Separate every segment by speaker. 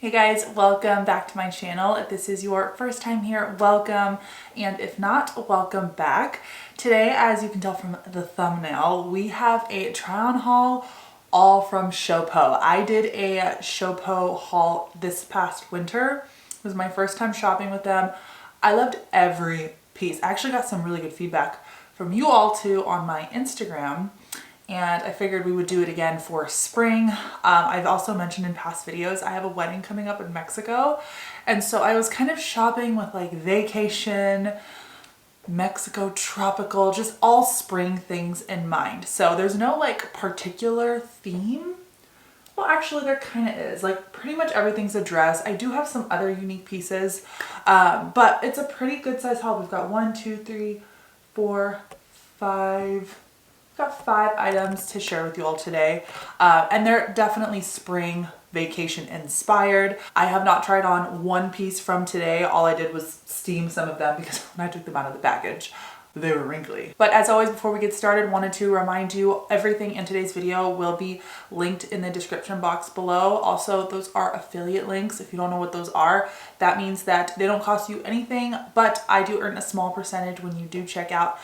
Speaker 1: Hey guys, welcome back to my channel. If this is your first time here, welcome, and if not, welcome back. Today, as you can tell from the thumbnail, we have a try-on haul all from ShowPo. I did a ShowPo haul this past winter. It was my first time shopping with them. I loved every piece. I actually got some really good feedback from you all too on my Instagram. And I figured we would do it again for spring. I've also mentioned in past videos, I have a wedding coming up in Mexico. And so I was kind of shopping with like vacation, Mexico, tropical, just all spring things in mind. So there's no like particular theme. Well, actually there kind of is. Like pretty much everything's a dress. I do have some other unique pieces, but it's a pretty good size haul. We've got 1, 2, 3, 4, 5. Got 5 items to share with you all today, and they're definitely spring vacation inspired. I have not tried on one piece from today. All I did was steam some of them because when I took them out of the package, they were wrinkly. But as always, before we get started, wanted to remind you everything in today's video will be linked in the description box below. Also, those are affiliate links. If you don't know what those are, that means that they don't cost you anything, but I do earn a small percentage when you do check out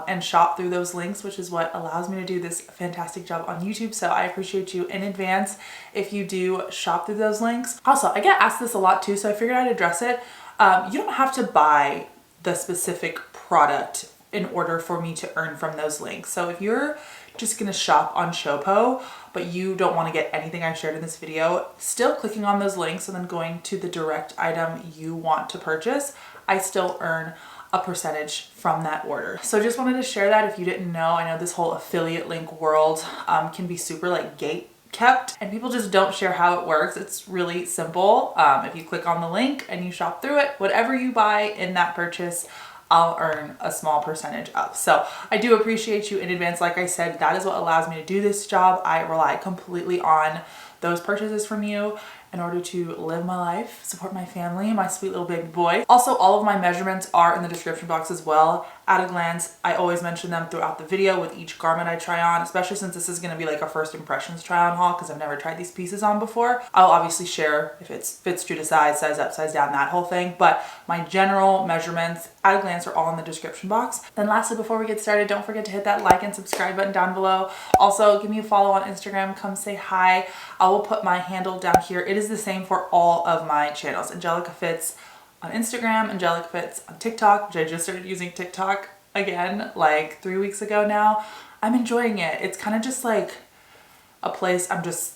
Speaker 1: and shop through those links, which is what allows me to do this fantastic job on YouTube. So I appreciate you in advance if you do shop through those links. Also, I get asked this a lot too, so I figured I'd address it. You don't have to buy the specific product in order for me to earn from those links. So if you're just gonna shop on ShowPo, but you don't wanna get anything I shared in this video, still clicking on those links and then going to the direct item you want to purchase, I still earn a percentage from that order. So just wanted to share that if you didn't know. I know this whole affiliate link world can be super like gate kept and people just don't share how it works. It's really simple. If you click on the link and you shop through it, whatever you buy in that purchase, I'll earn a small percentage of. So I do appreciate you in advance. Like I said, that is what allows me to do this job. I rely completely on those purchases from you in order to live my life, support my family, my sweet little baby boy. Also, all of my measurements are in the description box as well. At a glance, I always mention them throughout the video with each garment I try on, especially since this is gonna be like a first impressions try on haul because I've never tried these pieces on before. I'll obviously share if it fits true to size up, size down, that whole thing. But my general measurements at a glance are all in the description box. Then lastly, before we get started, don't forget to hit that like and subscribe button down below. Also, give me a follow on Instagram, come say hi. I will put my handle down here. It is the same for all of my channels. Angelica Fits on Instagram, Angelica Fits on TikTok, which I just started using TikTok again like 3 weeks ago now. I'm enjoying it. It's kind of just like a place I'm just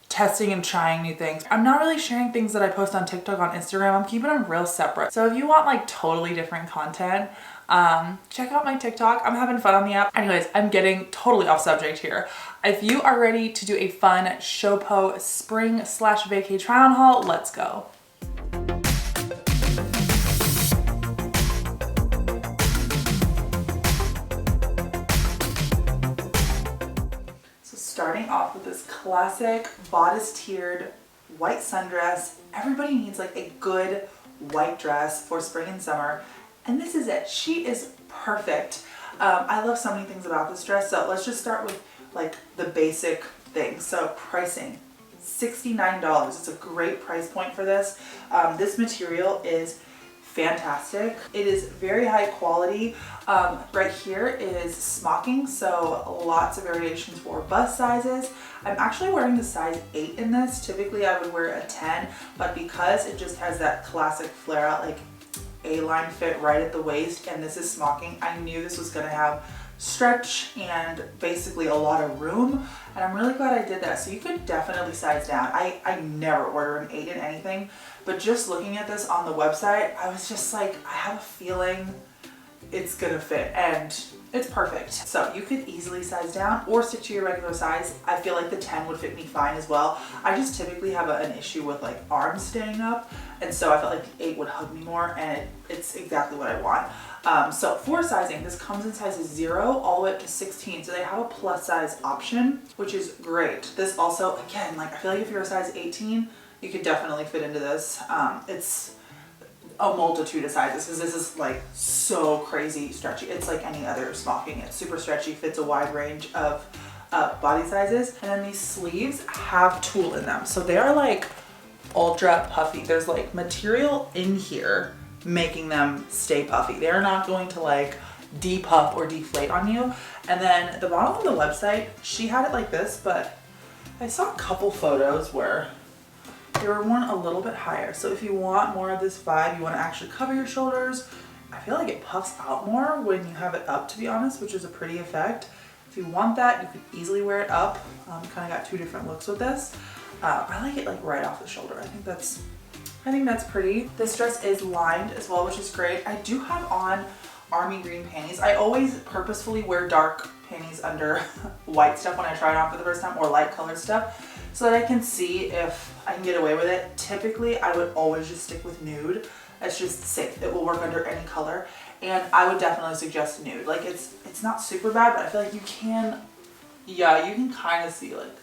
Speaker 1: testing and trying new things. I'm not really sharing things that I post on TikTok on Instagram. I'm keeping them real separate. So if you want like totally different content, check out my TikTok. I'm having fun on the app. Anyways, I'm getting totally off subject here. If you are ready to do a fun ShowPo spring/vacay try on haul, let's go. So starting off with this classic bodice tiered white sundress. Everybody needs like a good white dress for spring and summer. And this is it. She is perfect. I love so many things about this dress. So let's just start with like the basic things. So pricing, $69. It's a great price point for this. This material is fantastic. It is very high quality. Right here is smocking, so lots of variations for bust sizes. I'm actually wearing the size 8 in this. Typically I would wear a 10, but because it just has that classic flare out like A-line fit right at the waist, and this is smocking, I knew this was gonna have stretch and basically a lot of room, and I'm really glad I did that. So you could definitely size down. I never order an 8 in anything, but just looking at this on the website, I was just like, I have a feeling it's gonna fit, and it's perfect. So you could easily size down or stick to your regular size. I feel like the 10 would fit me fine as well. I just typically have an issue with like arms staying up, and so I felt like the 8 would hug me more, and it's exactly what I want. So for sizing, this comes in sizes 0 all the way up to 16. So they have a plus size option, which is great. This also, again, like I feel like if you're a size 18, you could definitely fit into this. It's a multitude of sizes because this is like so crazy stretchy. It's like any other smocking. It's super stretchy, fits a wide range of body sizes. And then these sleeves have tulle in them. So they are like ultra puffy. There's like material in here making them stay puffy. They're not going to like depuff or deflate on you. And then the model on the website, she had it like this, but I saw a couple photos where they were worn a little bit higher. So if you want more of this vibe, you want to actually cover your shoulders. I feel like it puffs out more when you have it up, to be honest, which is a pretty effect. If you want that, you could easily wear it up. Kind of got two different looks with this. I like it like right off the shoulder. I think that's pretty. This dress is lined as well, which is great. I do have on army green panties. I always purposefully wear dark panties under white stuff when I try it on for the first time, or light colored stuff, so that I can see if I can get away with it. Typically, I would always just stick with nude. It's just safe. It will work under any color. And I would definitely suggest nude. Like it's not super bad, but I feel like you can kind of see like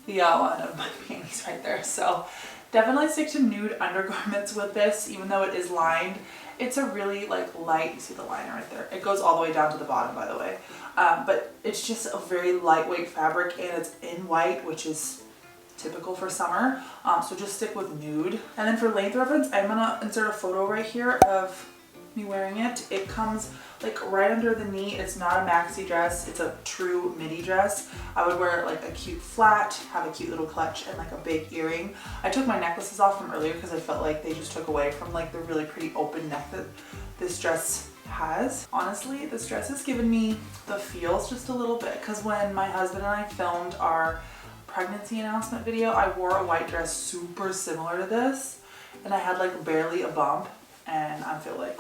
Speaker 1: the outline of my panties right there. So definitely stick to nude undergarments with this, even though it is lined. It's a really like light, you see the liner right there. It goes all the way down to the bottom, by the way. But it's just a very lightweight fabric, and it's in white, which is typical for summer. So just stick with nude. And then for length reference, I'm gonna insert a photo right here of me wearing it. It comes like right under the knee. It's not a maxi dress, it's a true midi dress. I would wear like a cute flat, have a cute little clutch, and like a big earring. I took my necklaces off from earlier because I felt like they just took away from like the really pretty open neck that this dress has. Honestly, this dress has given me the feels just a little bit, because when my husband and I filmed our pregnancy announcement video, I wore a white dress super similar to this, and I had like barely a bump, and I feel like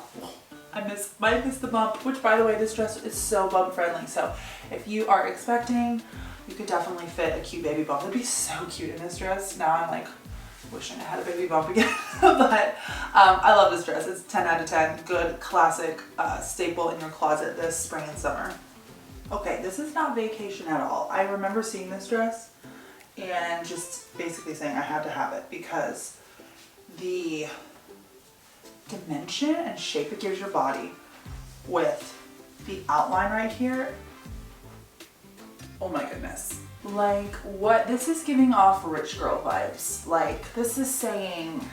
Speaker 1: might miss the bump, which by the way, this dress is so bump friendly. So if you are expecting, you could definitely fit a cute baby bump. It'd be so cute in this dress. Now I'm like wishing I had a baby bump again. But I love this dress. It's 10 out of 10. Good, classic staple in your closet this spring and summer. Okay, this is not vacation at all. I remember seeing this dress and just basically saying I had to have it because the dimension and shape it gives your body with the outline right here. Oh my goodness. Like what, this is giving off rich girl vibes. Like this is saying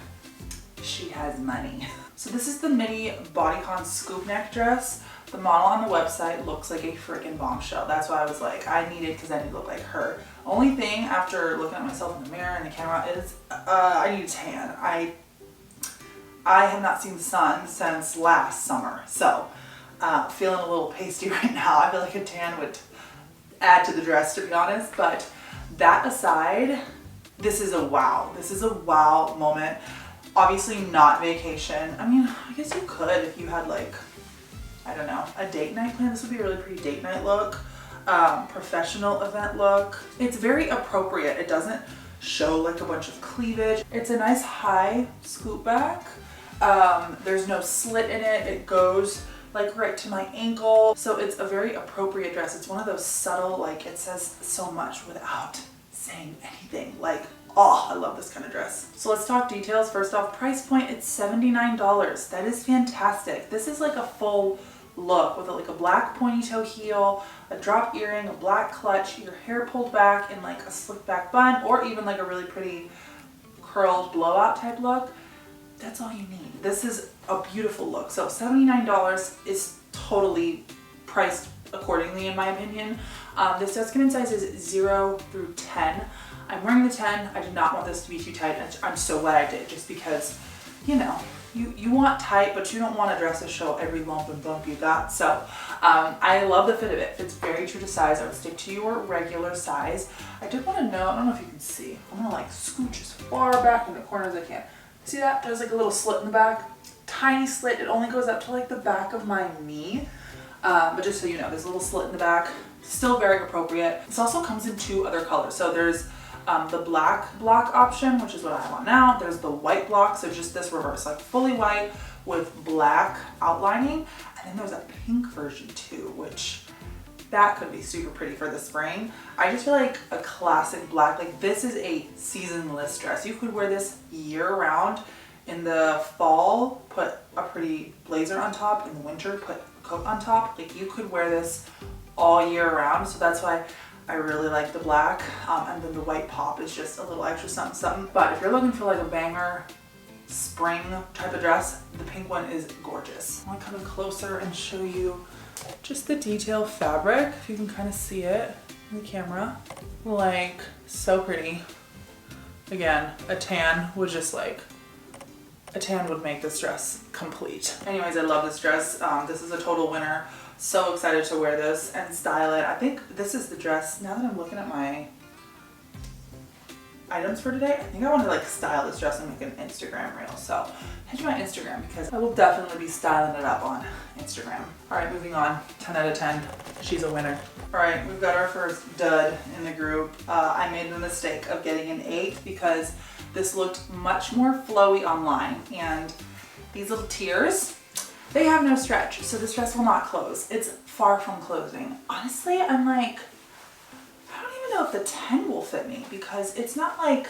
Speaker 1: she has money. So this is the midi bodycon scoop neck dress. The model on the website looks like a freaking bombshell. That's why I was like, I need it because I need to look like her. Only thing after looking at myself in the mirror and the camera is I need a tan. I have not seen the sun since last summer, so feeling a little pasty right now. I feel like a tan would add to the dress, to be honest, but that aside, this is a wow. This is a wow moment. Obviously not vacation. I mean, I guess you could if you had like, I don't know, a date night plan. This would be a really pretty date night look, professional event look. It's very appropriate. It doesn't show like a bunch of cleavage. It's a nice high scoop back. There's no slit in it. It goes like right to my ankle. So it's a very appropriate dress. It's one of those subtle, like it says so much without saying anything. Like, oh, I love this kind of dress. So let's talk details. First off, price point, it's $79. That is fantastic. This is like a full look with like a black pointy toe heel, a drop earring, a black clutch, your hair pulled back in like a slick back bun, or even like a really pretty curled blowout type look. That's all you need. This is a beautiful look. So $79 is totally priced accordingly in my opinion. This dress come in sizes 0 through 10. I'm wearing the 10. I did not want this to be too tight. I'm so glad I did, just because, you know, you want tight, but you don't want a dress to show every lump and bump you got. So I love the fit of it. It fits very true to size. I would stick to your regular size. I did want to know, I don't know if you can see, I'm gonna like scooch as far back in the corner as I can. See that? There's like a little slit in the back. Tiny slit. It only goes up to like the back of my knee. But just so you know, there's a little slit in the back. Still very appropriate. This also comes in 2 other colors. So there's the black block option, which is what I have on now. There's the white block, so just this reverse, like fully white with black outlining. And then there's a pink version too, which that could be super pretty for the spring. I just feel like a classic black, like this is a seasonless dress. You could wear this year round. In the fall, put a pretty blazer on top. In the winter, put a coat on top. Like you could wear this all year round. So that's why I really like the black, and then the white pop is just a little extra something something. But if you're looking for like a banger spring type of dress, the pink one is gorgeous. I want to come in closer and show you just the detail fabric, if you can kind of see it in the camera. Like, so pretty. Again, a tan would just like, a tan would make this dress complete. Anyways, I love this dress. This is a total winner. So excited to wear this and style it. I think this is the dress, now that I'm looking at my items for today, I think I want to like style this dress and make an Instagram reel. So head to my Instagram because I will definitely be styling it up on Instagram. All right, moving on. 10 out of 10. She's a winner. All right, we've got our first dud in the group. I made the mistake of getting an 8 because this looked much more flowy online, and these little tiers, they have no stretch, so this dress will not close. It's far from closing. Honestly, I'm like, I don't even know if the 10 will fit me because it's not like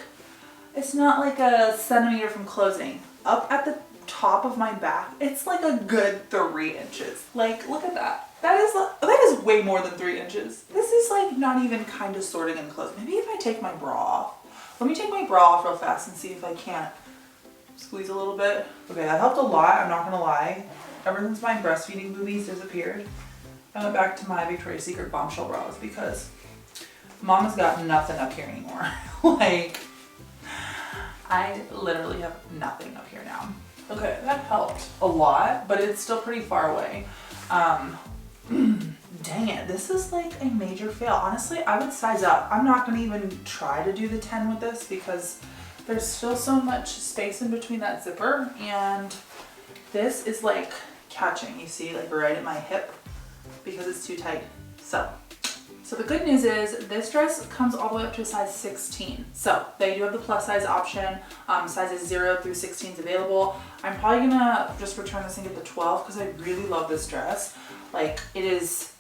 Speaker 1: a centimeter from closing. Up at the top of my back, it's like a good 3 inches. Like, look at that. That is way more than 3 inches. This is like not even kind of sorting and closing. Maybe if I take my bra off. Let me take my bra off real fast and see if I can't squeeze a little bit. Okay, that helped a lot, I'm not gonna lie. Ever since my breastfeeding boobies disappeared, I went back to my Victoria's Secret bombshell bras because Mama's got nothing up here anymore. Like, I literally have nothing up here now. Okay, that helped a lot, but it's still pretty far away. Dang it, this is like a major fail. Honestly, I would size up. I'm not gonna even try to do the 10 with this because there's still so much space in between that zipper, and this is like catching, you see, like right at my hip because it's too tight. So the good news is this dress comes all the way up to a size 16. So they do have the plus size option. Sizes 0 through 16 is available. I'm probably gonna just return this and get the 12 because I really love this dress. Like, it is,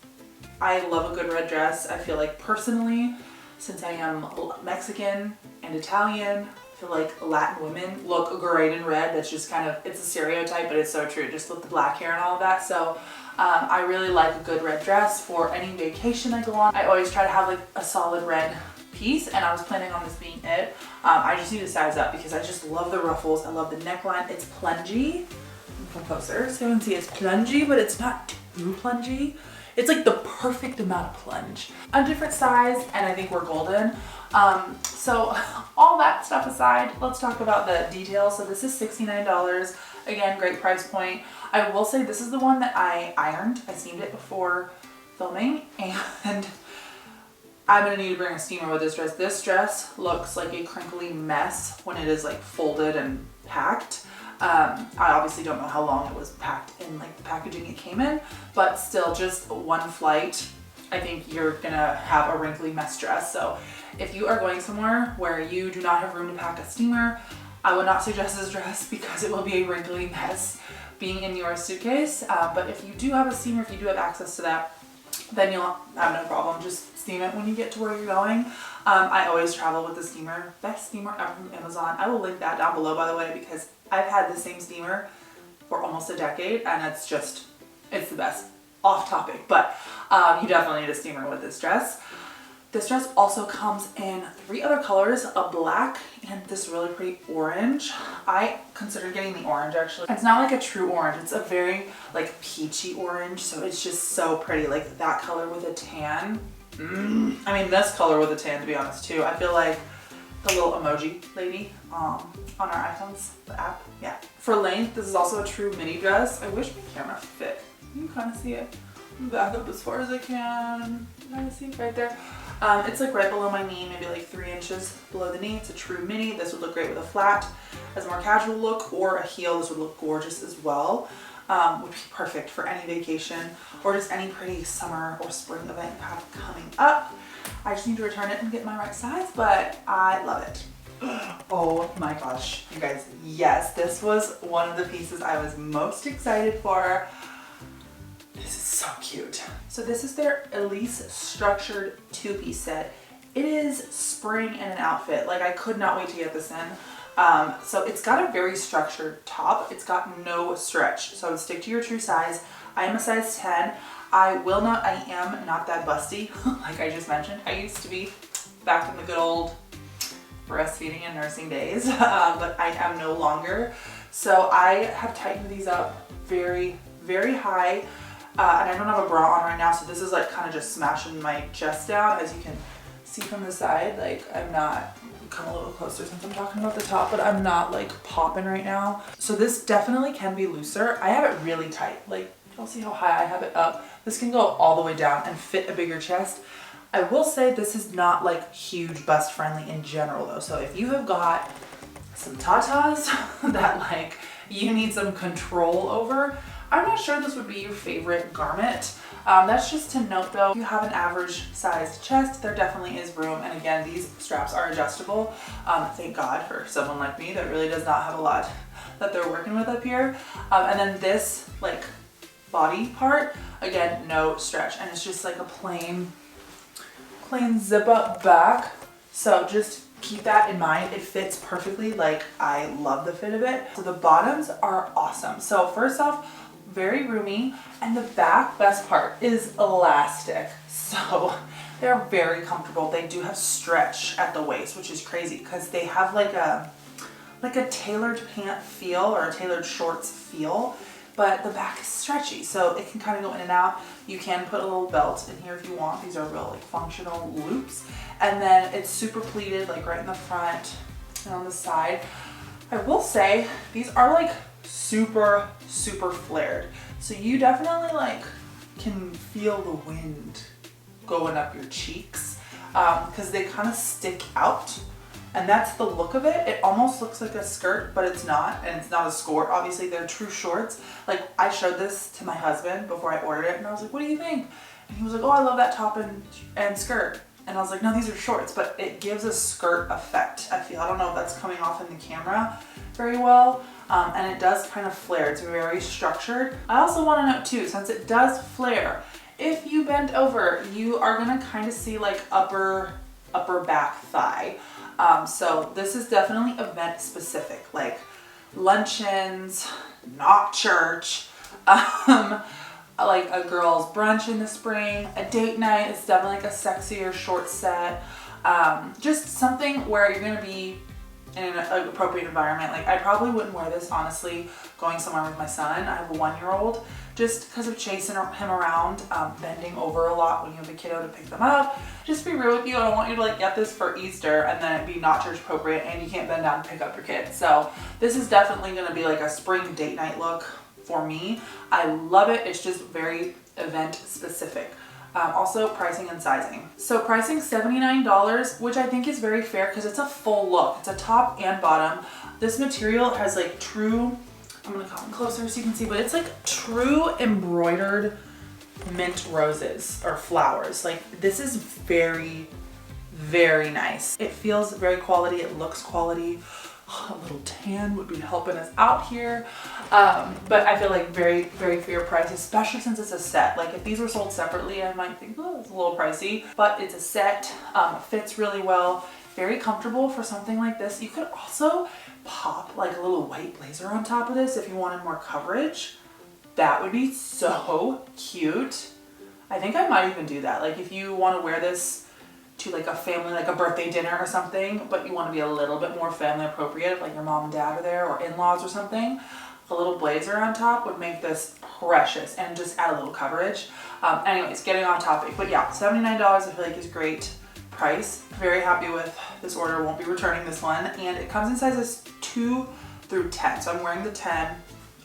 Speaker 1: I love a good red dress. I feel like personally, since I am Mexican and Italian, I feel like Latin women look great in red. That's just kind of, it's a stereotype, but it's so true, just with the black hair and all of that. So I really like a good red dress for any vacation I go on. I always try to have like a solid red piece, and I was planning on this being it. I just need to size up because I just love the ruffles. I love the neckline. It's plungy. Come closer so you can see it's plungy, but it's not too plungy. It's like the perfect amount of plunge. A different size, and I think we're golden. So all that stuff aside, let's talk about the details. So this is $69. Again, great price point. I will say this is the one that I ironed. I steamed it before filming, and I'm gonna need to bring a steamer with this dress. This dress looks like a crinkly mess when it is like folded and packed. I obviously don't know how long it was packed in like the packaging it came in, but still just one flight, I think you're gonna have a wrinkly mess dress. So if you are going somewhere where you do not have room to pack a steamer, I would not suggest this dress because it will be a wrinkly mess being in your suitcase. But if you do have a steamer, if you do have access to that, then you'll have no problem. Just steam it when you get to where you're going. I always travel with the steamer. Best steamer ever from Amazon. I will link that down below, by the way, because I've had the same steamer for almost a decade, and it's the best. Off topic, but you definitely need a steamer with this dress. This dress also comes in 3 other colors, a black and this really pretty orange. I considered getting the orange actually. It's not like a true orange, it's a very like peachy orange, so it's just so pretty, like that color with a tan. I mean, this color with a tan, to be honest too. I feel like the little emoji lady on our iPhones, the app, yeah. For length, this is also a true mini dress. I wish my camera fit. You can kind of see it. Back up as far as I can. Kind of see it right there. It's like right below my knee, maybe like 3 inches below the knee. It's a true mini. This would look great with a flat as a more casual look, or a heel. This would look gorgeous as well. Would be perfect for any vacation or just any pretty summer or spring event you have coming up. I just need to return it and get my right size, but I love it. Oh my gosh, you guys, yes, this was one of the pieces I was most excited for. This is so cute. So this is their Elise structured 2-piece set. It is spring in an outfit. Like, I could not wait to get this in. So it's got a very structured top. It's got no stretch. So I would stick to your true size. I am a size 10. I am not that busty, like I just mentioned. I used to be back in the good old breastfeeding and nursing days, but I am no longer. So I have tightened these up very, very high. And I don't have a bra on right now, so this is like kind of just smashing my chest down. As you can see from the side, like I'm not, come a little closer since I'm talking about the top, but I'm not like popping right now. So this definitely can be looser. I have it really tight. Like, you'll see how high I have it up. This can go all the way down and fit a bigger chest. I will say this is not like huge bust friendly in general though. So if you have got some tatas that like you need some control over, I'm not sure this would be your favorite garment. That's just to note though, if you have an average sized chest, there definitely is room. And again, these straps are adjustable. Thank God for someone like me that really does not have a lot that they're working with up here. And then this like body part, again, no stretch. And it's just like a plain zip up back. So just keep that in mind. It fits perfectly. Like, I love the fit of it. So the bottoms are awesome. So first off, very roomy, and the back, best part, is elastic. So they're very comfortable. They do have stretch at the waist, which is crazy because they have like a tailored pant feel or a tailored shorts feel, but the back is stretchy, so it can kind of go in and out. You can put a little belt in here if you want. These are real like functional loops. And then it's super pleated, like right in the front and on the side. I will say these are like super, super flared. So you definitely like can feel the wind going up your cheeks because they kind of stick out. And that's the look of it. It almost looks like a skirt, but it's not. And it's not a skirt. Obviously, they're true shorts. Like, I showed this to my husband before I ordered it, and I was like, what do you think? And he was like, oh, I love that top and skirt. And I was like, no, these are shorts, but it gives a skirt effect, I feel. I don't know if that's coming off in the camera very well. And it does kind of flare. It's very structured. I also want to note too, since it does flare, if you bend over, you are going to kind of see like upper back thigh. So this is definitely event specific, like luncheons, not church, like a girl's brunch in the spring, a date night. It's definitely like a sexier short set. Just something where you're going to be in an appropriate environment. Like, I probably wouldn't wear this, honestly, going somewhere with my son. I have a 1-year-old, just because of chasing him around, bending over a lot when you have a kiddo to pick them up. Just to be real with you, I don't want you to like get this for Easter and then it be not church appropriate and you can't bend down to pick up your kid. So this is definitely going to be like a spring date night look for me. I love it. It's just very event specific. Also pricing and sizing. So pricing $79, which I think is very fair because it's a full look. It's a top and bottom. This material has like true, I'm gonna come closer so you can see, but it's like true embroidered mint roses or flowers. Like, this is very, very nice. It feels very quality. It looks quality. A little tan would be helping us out here. But I feel like very, very fair price, especially since it's a set. Like, if these were sold separately, I might think, oh, it's a little pricey, but it's a set. Fits really well. Very comfortable for something like this. You could also pop like a little white blazer on top of this if you wanted more coverage. That would be so cute. I think I might even do that. Like, if you want to wear this to like a family, like a birthday dinner or something, but you want to be a little bit more family appropriate, like your mom and dad are there or in-laws or something, a little blazer on top would make this precious and just add a little coverage. Anyways, getting off topic, but yeah, $79 I feel like is great price. Very happy with this order. Won't be returning this one, and it comes in sizes 2 through 10. So I'm wearing the 10,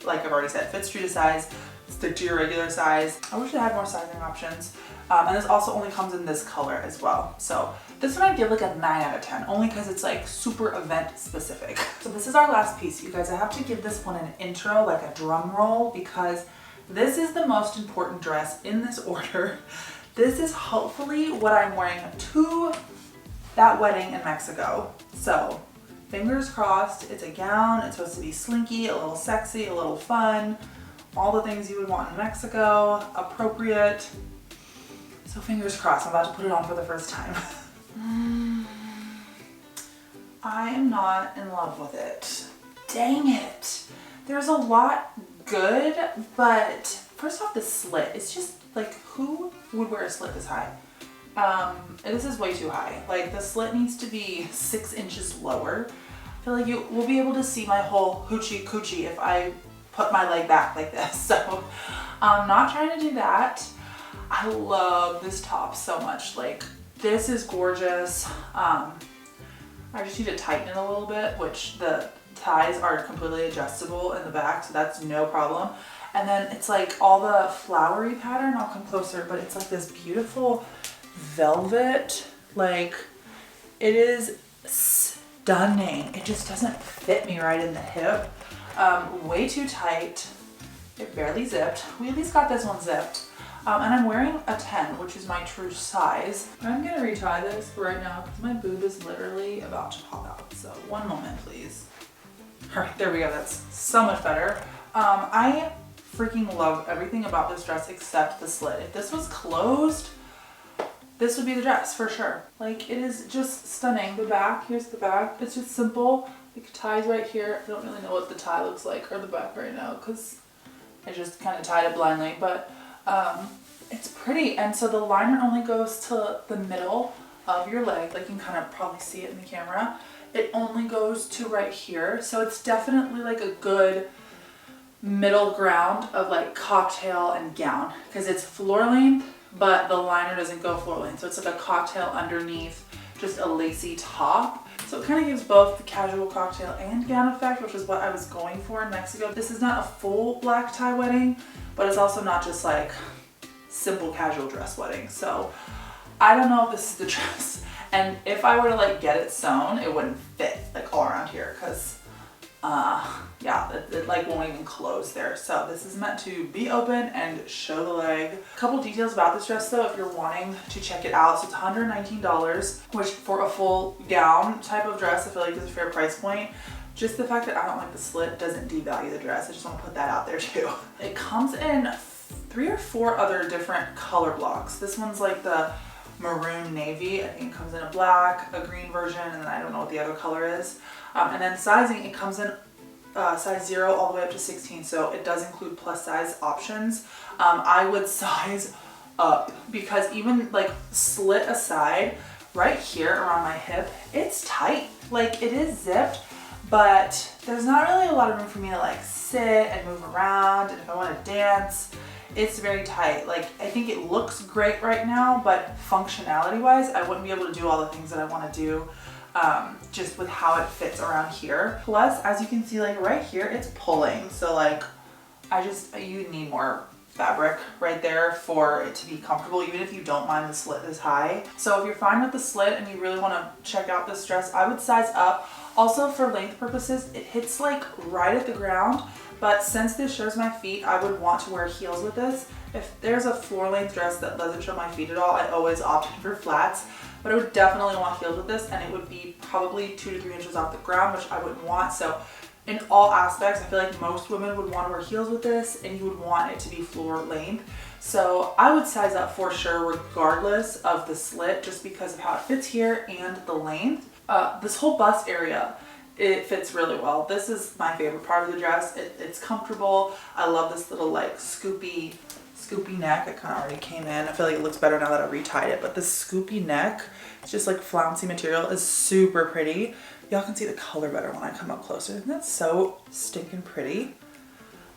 Speaker 1: like I've already said, fits true to size. Stick to your regular size. I wish they had more sizing options. And this also only comes in this color as well. So this one I'd give like a 9 out of 10, only because it's like super event specific. So this is our last piece, you guys. I have to give this one an intro, like a drum roll, because this is the most important dress in this order. This is hopefully what I'm wearing to that wedding in Mexico. So fingers crossed. It's a gown. It's supposed to be slinky, a little sexy, a little fun. All the things you would want in Mexico, appropriate. So fingers crossed, I'm about to put it on for the first time. I am not in love with it. Dang it. There's a lot good, but first off, the slit, it's just like, who would wear a slit this high? This is way too high. Like, the slit needs to be 6 inches lower. I feel like you will be able to see my whole hoochie coochie if I put my leg back like this. So I'm not trying to do that. I love this top so much. Like, this is gorgeous. I just need to tighten it a little bit, which the ties are completely adjustable in the back, so that's no problem. And then it's like all the flowery pattern, I'll come closer, but it's like this beautiful velvet. Like, it is stunning. It just doesn't fit me right in the hip. Way too tight. It barely zipped. We at least got this one zipped. And I'm wearing a 10, which is my true size. I'm gonna retry this right now because my boob is literally about to pop out. So one moment, please. All right, there we go. That's so much better. I freaking love everything about this dress except the slit. If this was closed, this would be the dress for sure. Like, it is just stunning. The back, here's the back. It's just simple. Like, ties right here. I don't really know what the tie looks like or the back right now because I just kind of tied it blindly, but it's pretty. And so the liner only goes to the middle of your leg. Like, you can kind of probably see it in the camera. It only goes to right here. So it's definitely like a good middle ground of like cocktail and gown because it's floor length, but the liner doesn't go floor length. So it's like a cocktail underneath, just a lacy top. So it kind of gives both the casual cocktail and gown effect, which is what I was going for in Mexico. This is not a full black tie wedding, but it's also not just like simple casual dress wedding. So I don't know if this is the dress. And if I were to like get it sewn, it wouldn't fit like all around here because yeah, it like won't even close there. So this is meant to be open and show the leg. A couple details about this dress though, if you're wanting to check it out. So it's $119, which for a full gown type of dress, I feel like is a fair price point. Just the fact that I don't like the slit doesn't devalue the dress. I just want to put that out there too. It comes in 3 or 4 other different color blocks. This one's like the maroon navy. I think it comes in a black, a green version, and then I don't know what the other color is. And then sizing, it comes in size 0 all the way up to 16, so it does include plus size options. I would size up because even like slit aside, right here around my hip, it's tight. Like, it is zipped, but there's not really a lot of room for me to like sit and move around, and if I want to dance, it's very tight. Like, I think it looks great right now, but functionality wise, I wouldn't be able to do all the things that I want to do just with how it fits around here. Plus, as you can see, like right here, it's pulling. So like, you need more fabric right there for it to be comfortable, even if you don't mind the slit this high. So if you're fine with the slit and you really want to check out this dress, I would size up. Also, for length purposes, it hits like right at the ground, but since this shows my feet, I would want to wear heels with this. If there's a floor length dress that doesn't show my feet at all, I always opt for flats, but I would definitely want heels with this, and it would be probably 2 to 3 inches off the ground, which I wouldn't want. So in all aspects, I feel like most women would want to wear heels with this, and you would want it to be floor length. So I would size up for sure regardless of the slit, just because of how it fits here and the length. This whole bust area, it fits really well. This is my favorite part of the dress. It's comfortable. I love this little like scoopy neck. It kind of already came in. I feel like it looks better now that I retied it, but this scoopy neck, it's just like flouncy material, is super pretty. Y'all can see the color better when I come up closer. Isn't that so stinking pretty?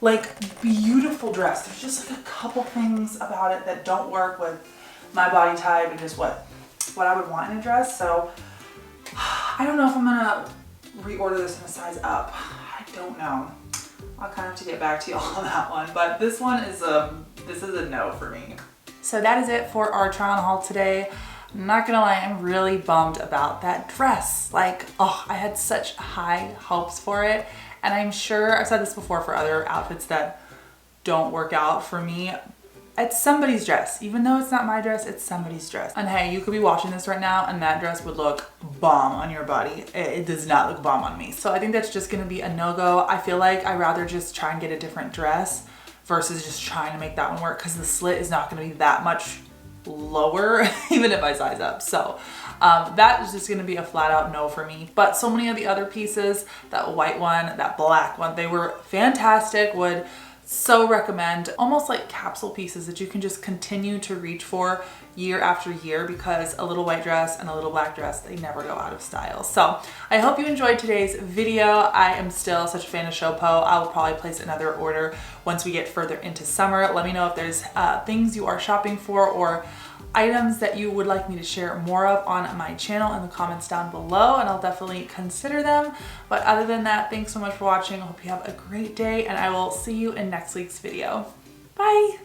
Speaker 1: Like, beautiful dress. There's just like a couple things about it that don't work with my body type and just what I would want in a dress. So I don't know if I'm gonna reorder this in a size up. I don't know. I'll kind of have to get back to y'all on that one, but this one is this is a no for me. So that is it for our try on haul today. I'm not gonna lie, I'm really bummed about that dress. Like, oh, I had such high hopes for it, and I'm sure I've said this before for other outfits that don't work out for me. It's somebody's dress. Even though it's not my dress, it's somebody's dress. And hey, you could be watching this right now and that dress would look bomb on your body. It does not look bomb on me. So I think that's just gonna be a no-go. I feel like I'd rather just try and get a different dress versus just trying to make that one work, because the slit is not gonna be that much lower even if I size up. So that is just gonna be a flat out no for me. But so many of the other pieces, that white one, that black one, they were fantastic, would So recommend, almost like capsule pieces that you can just continue to reach for year after year, because a little white dress and a little black dress, they never go out of style. So I hope you enjoyed today's video. I am still such a fan of ShowPo. I will probably place another order once we get further into summer. Let me know if there's things you are shopping for or items that you would like me to share more of on my channel in the comments down below, and I'll definitely consider them. But other than that, thanks so much for watching. I hope you have a great day, and I will see you in next week's video. Bye!